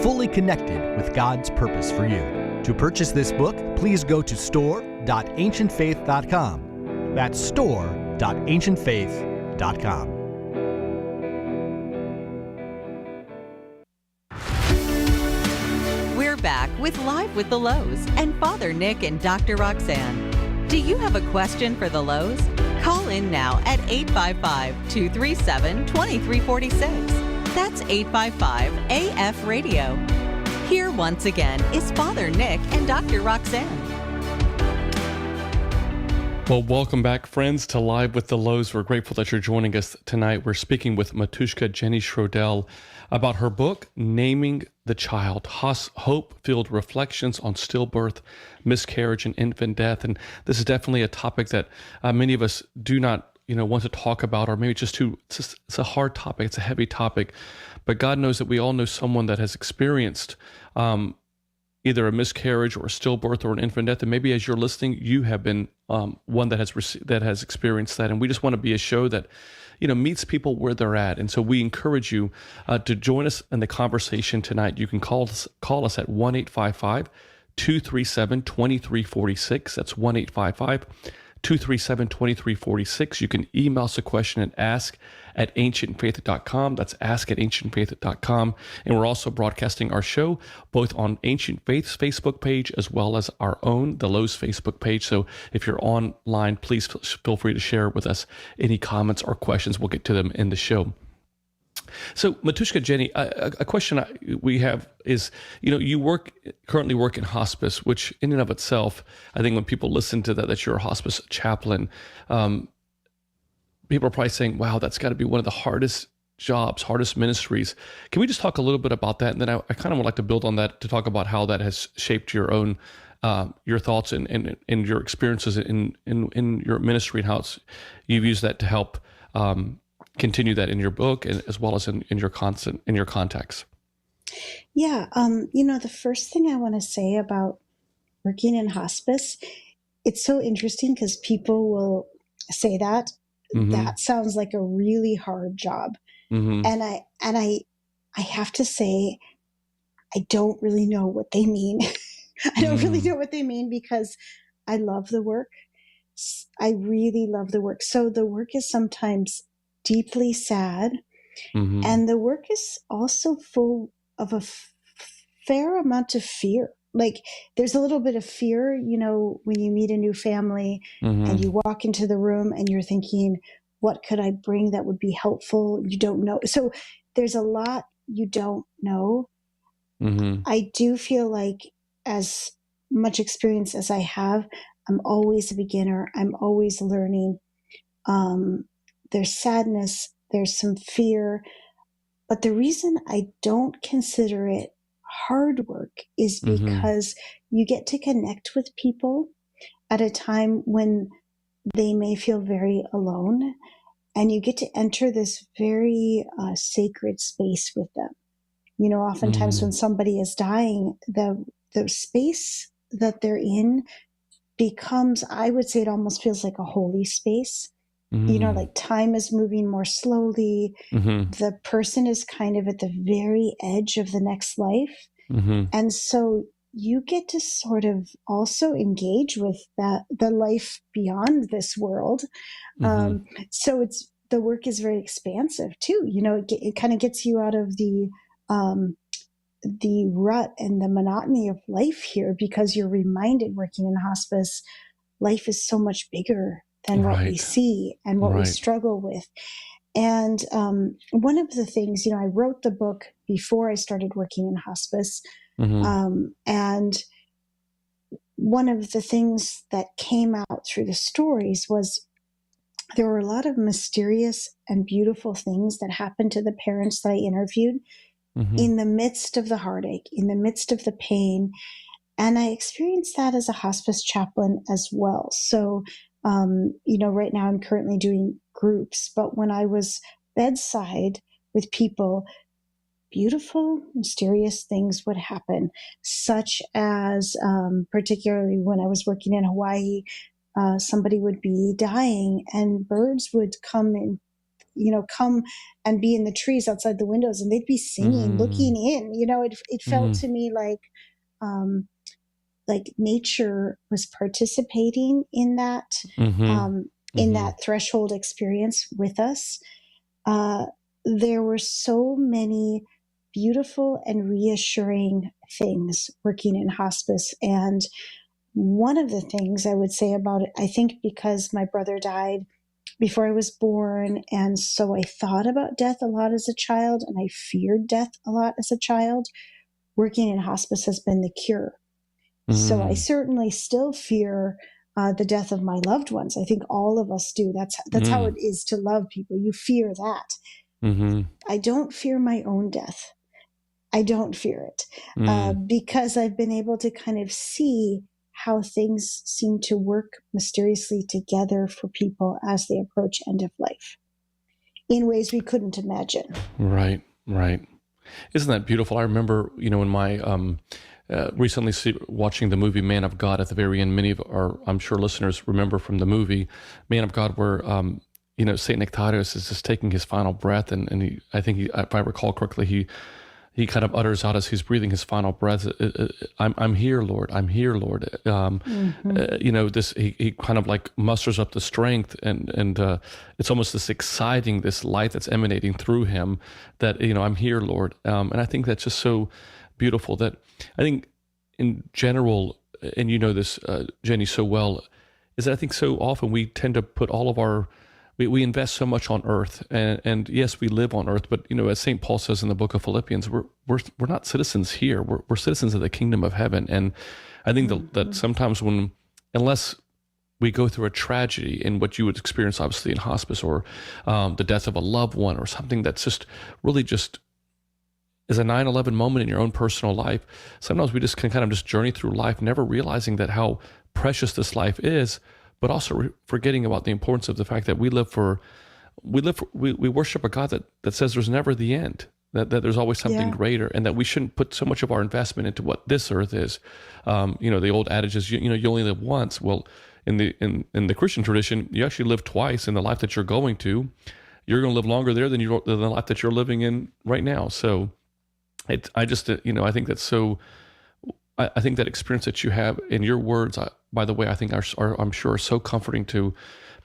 [SPEAKER 6] fully connected with God's purpose for you. To purchase this book, please go to store.ancientfaith.com. That's store.ancientfaith.com.
[SPEAKER 3] We're back with Live with the Louhs and Father Nick and Dr. Roxanne. Do you have a question for the Louhs? Call in now at 855-237-2346. That's 855-AF-RADIO. Here once again is Father Nick and Dr. Roxanne.
[SPEAKER 4] Well, welcome back, friends, to Live with the Louhs. We're grateful that you're joining us tonight. We're speaking with Matushka Jenny Schroedel about her book, Naming the Child, Hope-Filled Reflections on Stillbirth, Miscarriage, and Infant Death. And this is definitely a topic that many of us do not want to talk about, or maybe it's a hard topic, it's a heavy topic. But God knows that we all know someone that has experienced either a miscarriage or a stillbirth or an infant death. And maybe as you're listening, you have been one that has experienced that. And we just want to be a show that meets people where they're at. And so we encourage you to join us in the conversation tonight. You can call us at 1-855-237-2346. That's 1-855-237-2346. You can email us a question at ask@ancientfaith.com. That's ask@ancientfaith.com. And we're also broadcasting our show both on Ancient Faith's Facebook page as well as our own, the Louhs Facebook page. So if you're online, please feel free to share with us any comments or questions. We'll get to them in the show. So, Matushka Jenny, a question we have is, you currently work in hospice, which in and of itself, I think when people listen to that you're a hospice chaplain, people are probably saying, wow, that's got to be one of the hardest jobs, hardest ministries. Can we just talk a little bit about that? And then I kind of would like to build on that to talk about how that has shaped your own, your thoughts and your experiences in your ministry, and how you've used that to help continue that in your book and as well as in your contacts.
[SPEAKER 5] Yeah. The first thing I want to say about working in hospice, it's so interesting because people will say that sounds like a really hard job. Mm-hmm. And I have to say, I don't really know what they mean. I don't really know what they mean because I love the work. I really love the work. So the work is sometimes deeply sad. Mm-hmm. And the work is also full of a fair amount of fear. Like there's a little bit of fear, when you meet a new family and you walk into the room and you're thinking, what could I bring that would be helpful? You don't know. So there's a lot you don't know. Mm-hmm. I do feel like as much experience as I have, I'm always a beginner. I'm always learning. There's sadness, there's some fear, but the reason I don't consider it hard work is because you get to connect with people at a time when they may feel very alone, and you get to enter this very sacred space with them. Oftentimes when somebody is dying, the space that they're in becomes, I would say it almost feels like a holy space. Like time is moving more slowly. The person is kind of at the very edge of the next life. And so you get to sort of also engage with the life beyond this world. So the work is very expansive too. It kind of gets you out of the rut and the monotony of life here, because you're reminded working in hospice, life is so much bigger than what we see and what we struggle with. And one of the things, I wrote the book before I started working in hospice. And one of the things that came out through the stories was there were a lot of mysterious and beautiful things that happened to the parents that I interviewed in the midst of the heartache, in the midst of the pain. And I experienced that as a hospice chaplain as well. So, right now I'm currently doing groups, but when I was bedside with people, beautiful, mysterious things would happen, such as, particularly when I was working in Hawaii, somebody would be dying and birds would come and be in the trees outside the windows, and they'd be singing, looking in. It felt to me um, like nature was participating in that, in that threshold experience with us. There were so many beautiful and reassuring things working in hospice. And one of the things I would say about it, I think because my brother died before I was born, and so I thought about death a lot as a child, and I feared death a lot as a child, working in hospice has been the cure. So I certainly still fear the death of my loved ones. I think all of us do. That's how it is to love people. You fear that. I don't fear my own death. I don't fear it because I've been able to kind of see how things seem to work mysteriously together for people as they approach end of life in ways we couldn't imagine.
[SPEAKER 4] Right. Isn't that beautiful? I remember, in my recently watching the movie Man of God at the very end. Many of our, I'm sure, listeners remember from the movie Man of God where, St. Nectarius is just taking his final breath. And he, I think, if I recall correctly, he kind of utters out as he's breathing his final breath, I'm here, Lord. I'm here, Lord. He kind of like musters up the strength and it's almost this exciting, this light that's emanating through him that, I'm here, Lord. And I think that's just so beautiful that I think in general, and this, Jenny, so well, is that I think so often we tend to put all of our, we invest so much on earth, and yes, we live on earth, but as St. Paul says in the book of Philippians, we're not citizens here. We're citizens of the kingdom of heaven. And I think that sometimes unless we go through a tragedy in what you would experience obviously in hospice, or the death of a loved one, or something that's just really just is a 9/11 moment in your own personal life, sometimes we just can kind of just journey through life, never realizing that how precious this life is, but also forgetting about the importance of the fact that we worship a God that says there's never the end, that there's always something greater, and that we shouldn't put so much of our investment into what this earth is. The old adage is, you only live once. Well, in the Christian tradition, you actually live twice in the life that you're going to. You're going to live longer there than the life that you're living in right now. So I think that's so. I think that experience that you have in your words, by the way, I think I'm sure are so comforting to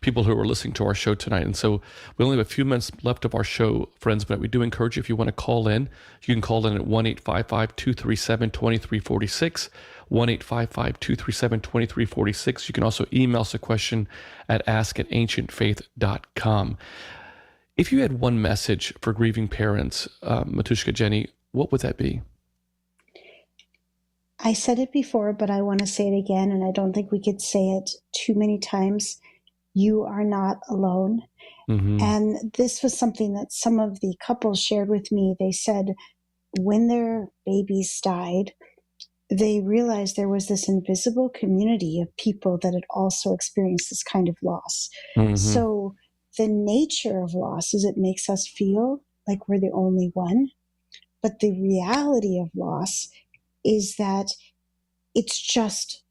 [SPEAKER 4] people who are listening to our show tonight. And so we only have a few minutes left of our show, friends, but we do encourage you, if you want to call in, you can call in at 1-855-237-2346, 1-855-237-2346. You can also email us a question at ask@ancientfaith.com. If you had one message for grieving parents, Matushka, Jenny, what would that be?
[SPEAKER 5] I said it before, but I want to say it again, and I don't think we could say it too many times. You are not alone. And this was something that some of the couples shared with me. They said when their babies died, they realized there was this invisible community of people that had also experienced this kind of loss. So the nature of loss is it makes us feel like we're the only one. But the reality of loss is that it's just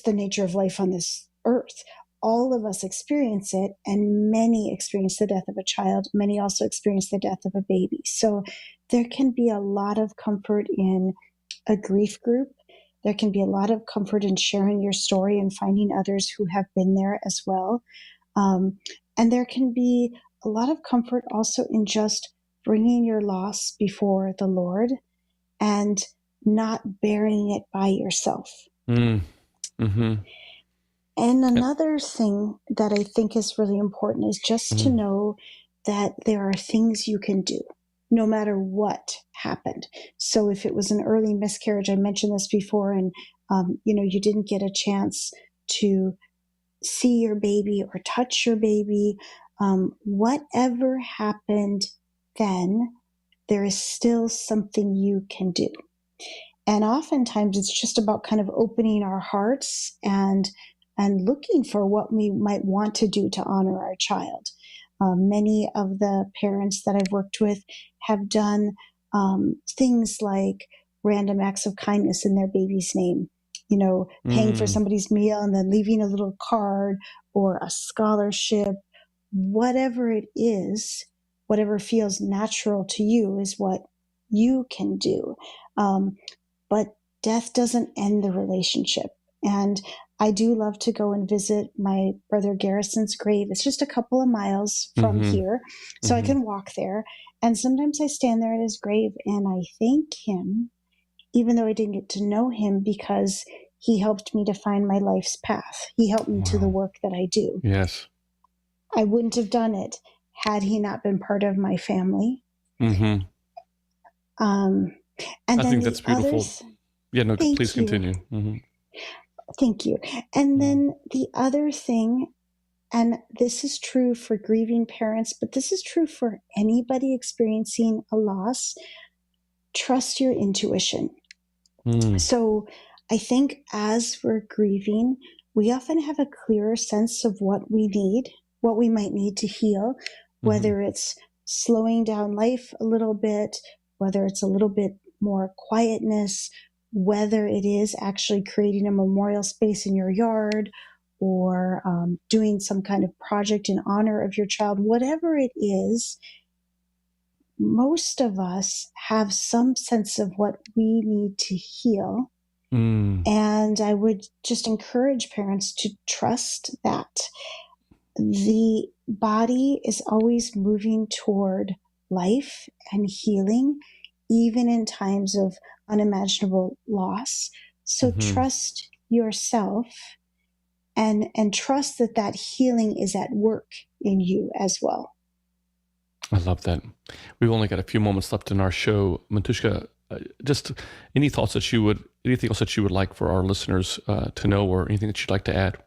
[SPEAKER 5] the nature of life on this earth. All of us experience it, and many experience the death of a child. Many also experience the death of a baby. So there can be a lot of comfort in a grief group. There can be a lot of comfort in sharing your story and finding others who have been there as well. And there can be a lot of comfort also in just bringing your loss before the Lord and not bearing it by yourself. And another thing that I think is really important is just to know that there are things you can do no matter what happened. So if it was an early miscarriage, I mentioned this before, and you didn't get a chance to see your baby or touch your baby, whatever happened then, there is still something you can do. And oftentimes it's just about kind of opening our hearts and looking for what we might want to do to honor our child. Many of the parents that I've worked with have done things like random acts of kindness in their baby's name, paying for somebody's meal and then leaving a little card or a scholarship. Whatever it is, whatever feels natural to you is what you can do. But death doesn't end the relationship. And I do love to go and visit my brother Garrison's grave. It's just a couple of miles from here, so I can walk there. And sometimes I stand there at his grave and I thank him, even though I didn't get to know him, because he helped me to find my life's path. He helped me to the work that I do.
[SPEAKER 4] Yes.
[SPEAKER 5] I wouldn't have done it had he not been part of my family.
[SPEAKER 4] And I think that's beautiful. Please continue.
[SPEAKER 5] Thank you. And then the other thing, and this is true for grieving parents, but this is true for anybody experiencing a loss, trust your intuition. So I think as we're grieving, we often have a clearer sense of what we need, what we might need to heal, whether it's slowing down life a little bit, whether it's a little bit more quietness, whether it is actually creating a memorial space in your yard or doing some kind of project in honor of your child, whatever it is, most of us have some sense of what we need to heal. And I would just encourage parents to trust that. The body is always moving toward life and healing, even in times of unimaginable loss. So trust yourself and trust that healing is at work in you as well.
[SPEAKER 4] I love that. We've only got a few moments left in our show. Matushka, just anything else that you would like for our listeners to know, or anything that you'd like to add?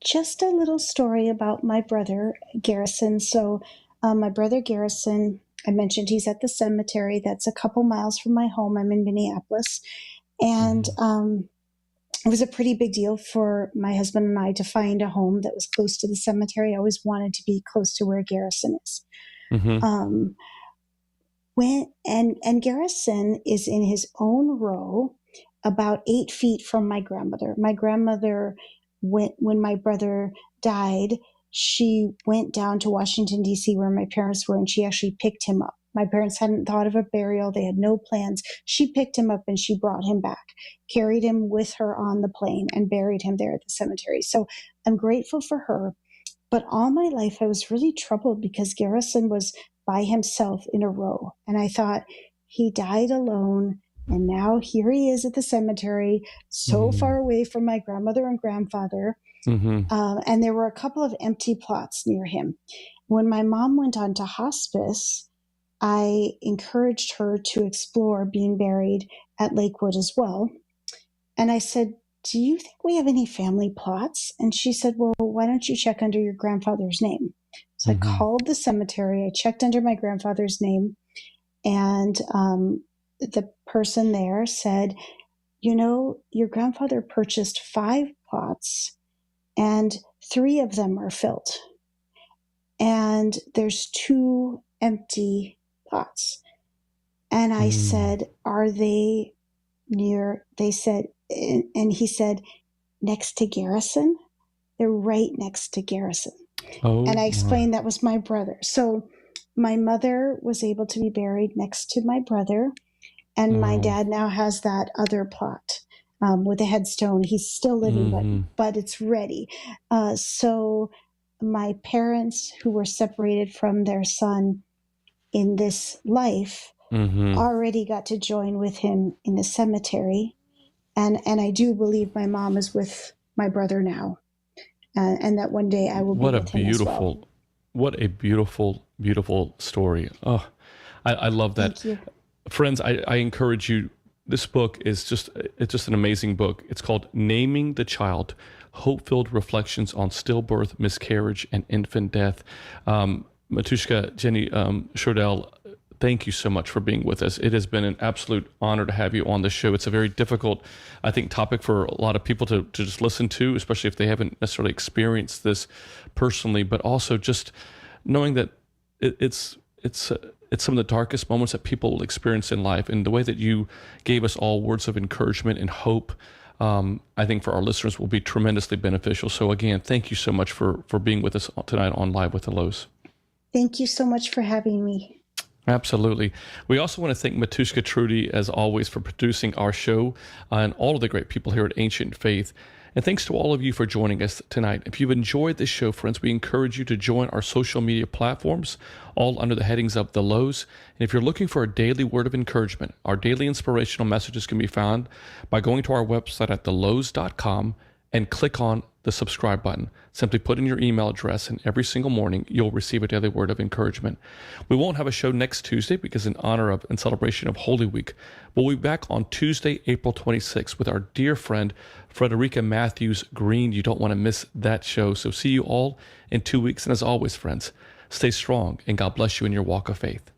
[SPEAKER 5] Just a little story about my brother, Garrison. So my brother Garrison, I mentioned he's at the cemetery. That's a couple miles from my home. I'm in Minneapolis. And it was a pretty big deal for my husband and I to find a home that was close to the cemetery. I always wanted to be close to where Garrison is. Garrison is in his own row about 8 feet from my grandmother. My grandmother, when my brother died, she went down to Washington, D.C., where my parents were, and she actually picked him up. My parents hadn't thought of a burial. They had no plans. She picked him up and she brought him back, carried him with her on the plane, and buried him there at the cemetery. So I'm grateful for her. But all my life, I was really troubled because Garrison was by himself in a row. And I thought, he died alone. And now here he is at the cemetery, so far away from my grandmother and grandfather. And there were a couple of empty plots near him. When my mom went on to hospice, I encouraged her to explore being buried at Lakewood as well. And I said, do you think we have any family plots? And she said, well, why don't you check under your grandfather's name? So I called the cemetery. I checked under my grandfather's name. And the person there said, your grandfather purchased 5 plots and 3 of them are filled. And there's 2 empty plots. And I said, are they near? They said, and he said, next to Garrison? They're right next to Garrison. And I explained that was my brother. So my mother was able to be buried next to my brother. And my dad now has that other plot with a headstone. He's still living, but it's ready. So my parents, who were separated from their son in this life, already got to join with him in the cemetery. And I do believe my mom is with my brother now. And that one day I will be with him as well.
[SPEAKER 4] What a beautiful, beautiful story. Oh, I love that.
[SPEAKER 5] Thank you.
[SPEAKER 4] Friends, I encourage you. This book is just an amazing book. It's called Naming the Child, Hope-Filled Reflections on Stillbirth, Miscarriage, and Infant Death. Matushka, Jenny, Schroedel, thank you so much for being with us. It has been an absolute honor to have you on the show. It's a very difficult, I think, topic for a lot of people to just listen to, especially if they haven't necessarily experienced this personally, but also just knowing that it's some of the darkest moments that people will experience in life. And the way that you gave us all words of encouragement and hope, I think for our listeners will be tremendously beneficial. So again, thank you so much for being with us tonight on Live with the Louhs.
[SPEAKER 5] Thank you so much for having me.
[SPEAKER 4] Absolutely. We also want to thank Matushka Trudy, as always, for producing our show and all of the great people here at Ancient Faith. And thanks to all of you for joining us tonight. If you've enjoyed this show, friends, we encourage you to join our social media platforms, all under the headings of The Louhs. And if you're looking for a daily word of encouragement, our daily inspirational messages can be found by going to our website at thelouhs.com and click on the subscribe button. Simply put in your email address, and every single morning you'll receive a daily word of encouragement. We won't have a show next Tuesday because in honor of and celebration of Holy Week. We'll be back on Tuesday, April 26th with our dear friend, Frederica Matthews Green. You don't want to miss that show. So see you all in 2 weeks. And as always, friends, stay strong and God bless you in your walk of faith.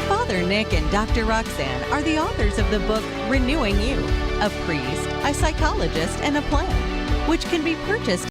[SPEAKER 3] Father Nick and Dr. Roxanne are the authors of the book Renewing You, a priest, a psychologist, and a plan, which can be purchased